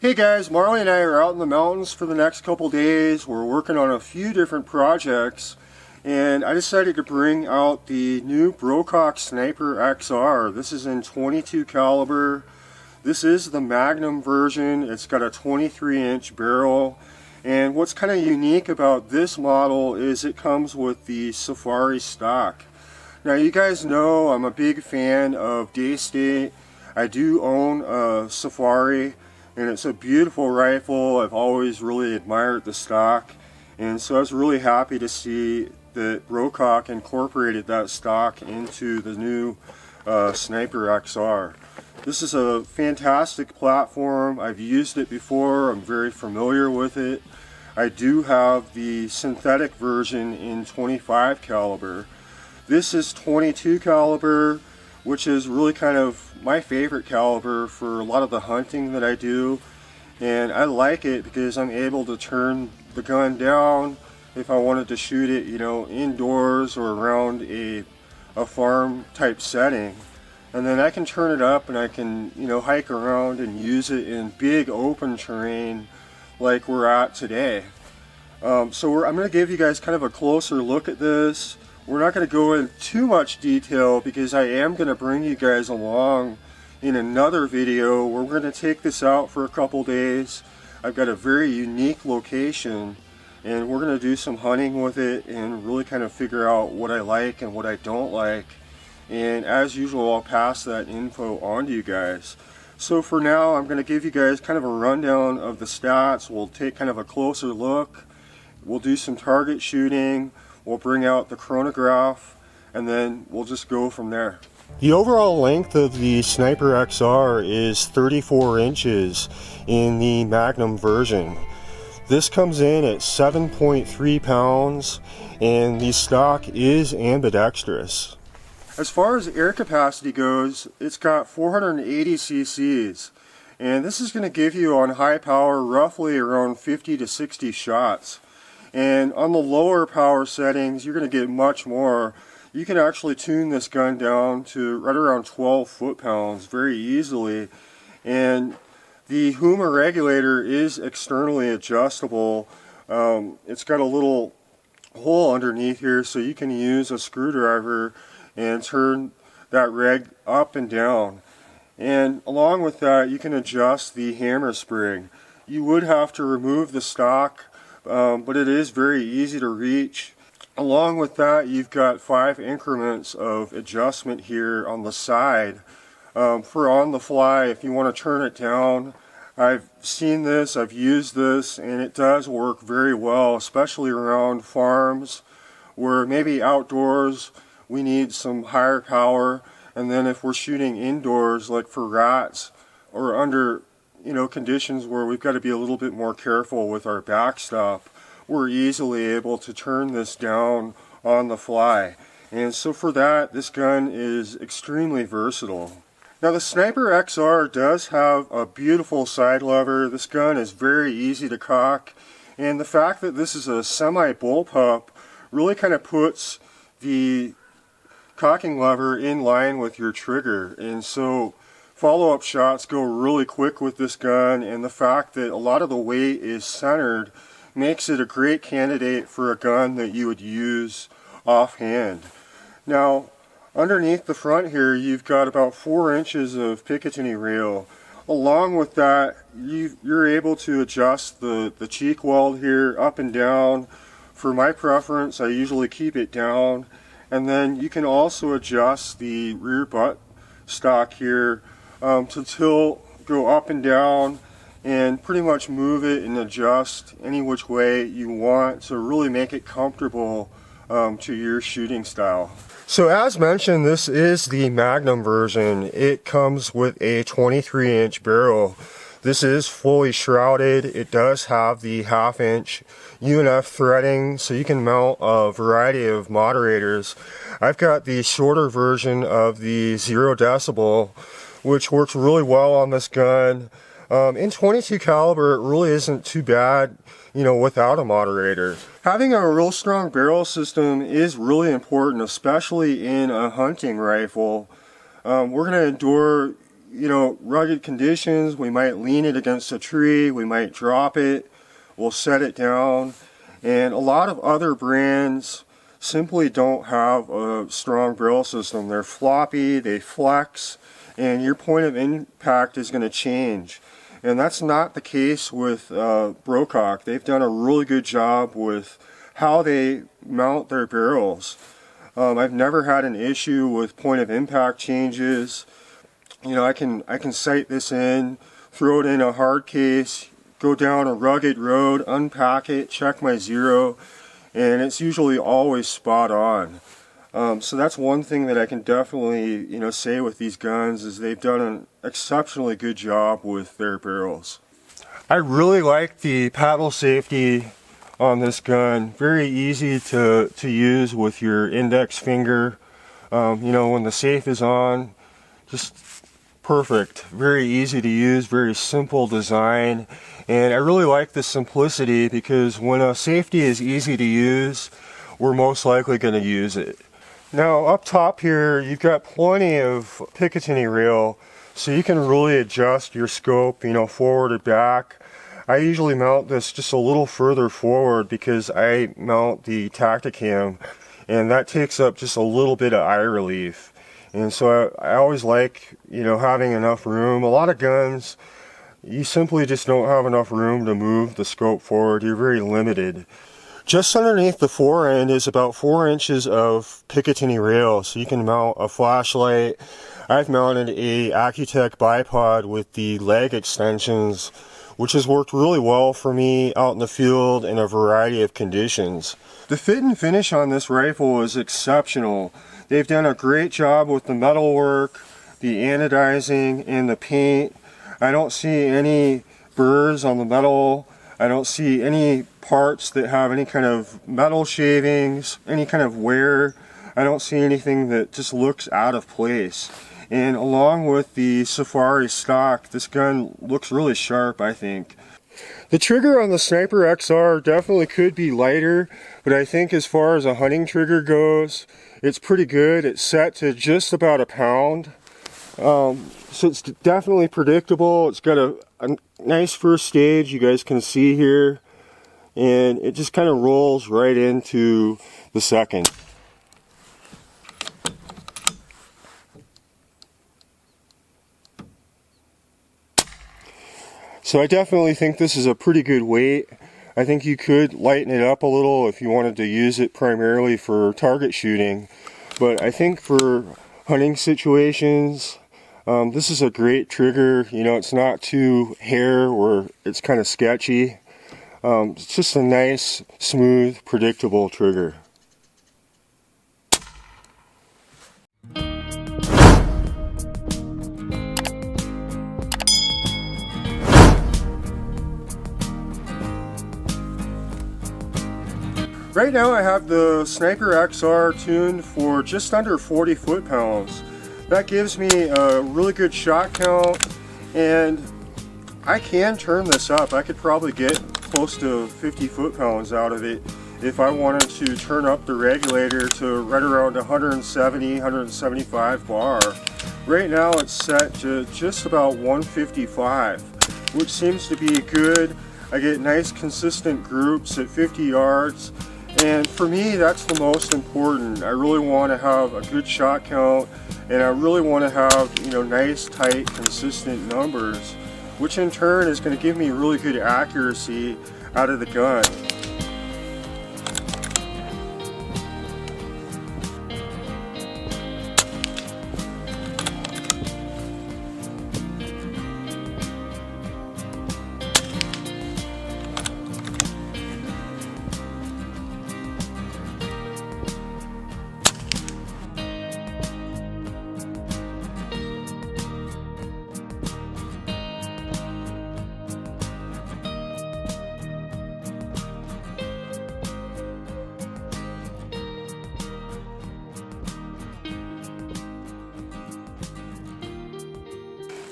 Hey guys, Marley and I are out in the mountains for the next couple days. We're working on a few different projects, and I decided to bring out the new Brocock Sniper XR. This is in 22 caliber. This is the magnum version. It's got a 23-inch barrel, and what's kind of unique about this model is it comes with the Safari stock. Now you guys know I'm a big fan of Daystate. I do own a Safari, and it's a beautiful rifle. I've always really admired the stock, and so I was really happy to see that Brocock incorporated that stock into the new Sniper XR. This is a fantastic platform. I've used it before. I'm very familiar with it. I do have the synthetic version in 25 caliber. This is 22 caliber, which is really kind of my favorite caliber for a lot of the hunting that I do, and I like it because I'm able to turn the gun down if I wanted to shoot it, you know, indoors or around a farm type setting, and then I can turn it up and I can, you know, hike around and use it in big open terrain like we're at today. I'm going to give you guys kind of a closer look at this. We're not going to go into too much detail because I am going to bring you guys along in another video where we're going to take this out for a couple days. I've got a very unique location, and we're going to do some hunting with it and really kind of figure out what I like and what I don't like. And as usual, I'll pass that info on to you guys. So for now, I'm going to give you guys kind of a rundown of the stats. We'll take kind of a closer look. We'll do some target shooting. We'll bring out the chronograph, and then we'll just go from there. The overall length of the Sniper XR is 34 inches in the Magnum version. This comes in at 7.3 pounds, and the stock is ambidextrous. As far as air capacity goes, it's got 480 cc's, and this is going to give you on high power roughly around 50 to 60 shots. And on the lower power settings, you're going to get much more. You can actually tune this gun down to right around 12 foot-pounds very easily. And the Huma regulator is externally adjustable. It's got a little hole underneath here, so you can use a screwdriver and turn that reg up and down. And along with that, you can adjust the hammer spring. You would have to remove the stock, but it is very easy to reach. Along with that, you've got 5 increments of adjustment here on the side for on the fly if you want to turn it down. I've seen this, I've used this, and it does work very well, especially around farms where maybe outdoors we need some higher power, and then if we're shooting indoors like for rats or under, you know, conditions where we've got to be a little bit more careful with our backstop, we're easily able to turn this down on the fly. And so for that, this gun is extremely versatile. Now the Sniper XR does have a beautiful side lever. This gun is very easy to cock, and the fact that this is a semi bullpup really kind of puts the cocking lever in line with your trigger, and so follow-up shots go really quick with this gun, and the fact that a lot of the weight is centered makes it a great candidate for a gun that you would use offhand. Now, underneath the front here, you've got about 4 inches of Picatinny rail. Along with that, you're able to adjust the cheek weld here up and down. For my preference, I usually keep it down, and then you can also adjust the rear butt stock here to tilt, go up and down, and pretty much move it and adjust any which way you want to really make it comfortable to your shooting style. So as mentioned, this is the Magnum version. It comes with a 23-inch barrel. This is fully shrouded. It does have the 1/2 inch UNF threading, so you can mount a variety of moderators. I've got the shorter version of the 0 decibel, which works really well on this gun. In 22 caliber, it really isn't too bad, you know, without a moderator. Having a real strong barrel system is really important, especially in a hunting rifle. We're going to endure, rugged conditions, we might lean it against a tree, we might drop it, we'll set it down. And a lot of other brands simply don't have a strong barrel system. They're floppy, they flex, and your point of impact is going to change. And that's not the case with Brocock. They've done a really good job with how they mount their barrels. I've never had an issue with point of impact changes. I can sight this in, throw it in a hard case, go down a rugged road, unpack it, check my zero, and it's usually always spot on. So that's one thing that I can definitely say with these guns, is they've done an exceptionally good job with their barrels. I really like the paddle safety on this gun. Very easy to use with your index finger. When the safe is on, just perfect. Very easy to use, very simple design. And I really like the simplicity, because when a safety is easy to use, we're most likely going to use it. Now up top here, you've got plenty of Picatinny rail, so you can really adjust your scope, forward or back. I usually mount this just a little further forward because I mount the Tacticam, and that takes up just a little bit of eye relief. And so I always like, having enough room. A lot of guns, you simply just don't have enough room to move the scope forward. You're very limited. Just underneath the fore end is about 4 inches of Picatinny rail, so you can mount a flashlight. I've mounted a Accutech bipod with the leg extensions, which has worked really well for me out in the field in a variety of conditions. The fit and finish on this rifle is exceptional. They've done a great job with the metal work, the anodizing, and the paint. I don't see any burrs on the metal. I don't see any parts that have any kind of metal shavings, any kind of wear. I don't see anything that just looks out of place. And along with the Safari stock, this gun looks really sharp, I think. The trigger on the Sniper XR definitely could be lighter, but I think as far as a hunting trigger goes, it's pretty good. It's set to just about a pound. So it's definitely predictable. It's got a nice first stage, you guys can see here, and it just kind of rolls right into the second. So I definitely think this is a pretty good weight. I think you could lighten it up a little if you wanted to use it primarily for target shooting, but I think for hunting situations, this is a great trigger. It's not too hair or it's kind of sketchy. It's just a nice, smooth, predictable trigger. Right now I have the Sniper XR tuned for just under 40 foot-pounds. That gives me a really good shot count, and I can turn this up. I could probably get close to 50 foot-pounds out of it if I wanted to turn up the regulator to right around 170, 175 bar. Right now it's set to just about 155, which seems to be good. I get nice consistent groups at 50 yards. And for me, that's the most important. I really want to have a good shot count, and I really want to have, nice, tight, consistent numbers, which in turn is going to give me really good accuracy out of the gun.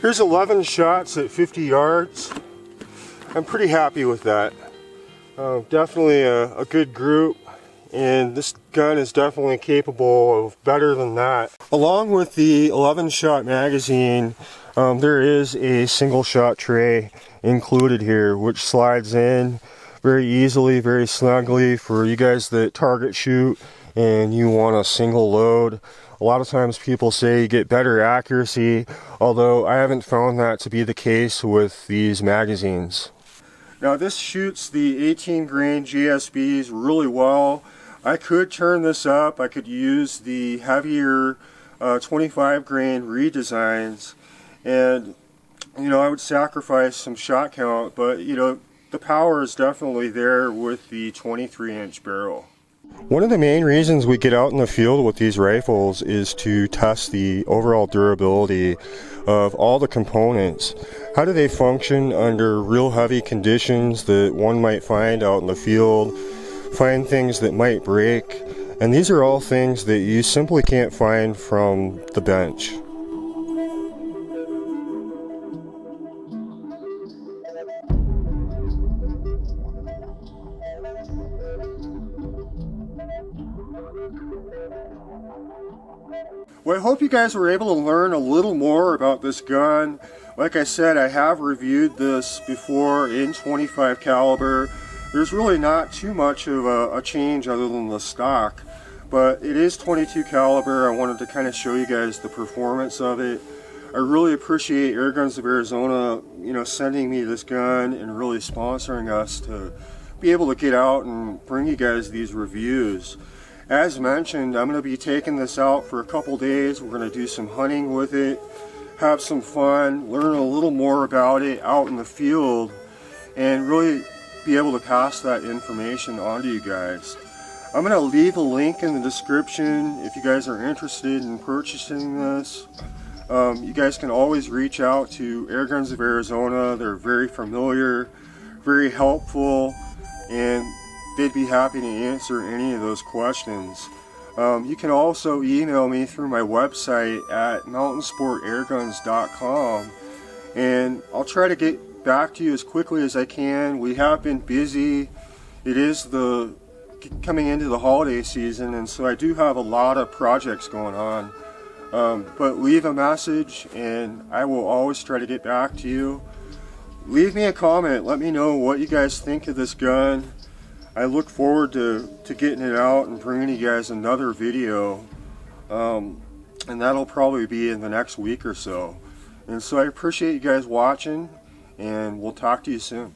Here's 11 shots at 50 yards. I'm pretty happy with that. Definitely a good group, and this gun is definitely capable of better than that. Along with the 11 shot magazine, There is a single shot tray included here, which slides in very easily, very snugly for you guys that target shoot and you want a single load. A lot of times people say you get better accuracy, although I haven't found that to be the case with these magazines. Now this shoots the 18 grain GSBs really well. I could turn this up. I could use the heavier 25 grain redesigns, and I would sacrifice some shot count, but the power is definitely there with the 23-inch barrel. One of the main reasons we get out in the field with these rifles is to test the overall durability of all the components. How do they function under real heavy conditions that one might find out in the field, find things that might break, and these are all things that you simply can't find from the bench. Well, I hope you guys were able to learn a little more about this gun. Like I said, I have reviewed this before in 25 caliber. There's really not too much of a change other than the stock, but it is 22 caliber. I wanted to kind of show you guys the performance of it. I really appreciate Airguns of Arizona, sending me this gun and really sponsoring us to be able to get out and bring you guys these reviews. As mentioned, I'm going to be taking this out for a couple days. We're going to do some hunting with it, have some fun, learn a little more about it out in the field, and really be able to pass that information on to you guys. I'm going to leave a link in the description if you guys are interested in purchasing this. You guys can always reach out to Airguns of Arizona. They're very familiar, very helpful, and they'd be happy to answer any of those questions. You can also email me through my website at mountainsportairguns.com, and I'll try to get back to you as quickly as I can. We have been busy. It is coming into the holiday season, and so I do have a lot of projects going on. But leave a message and I will always try to get back to you. Leave me a comment. Let me know what you guys think of this gun. I look forward to getting it out and bringing you guys another video, and that'll probably be in the next week or so. And so I appreciate you guys watching, and we'll talk to you soon.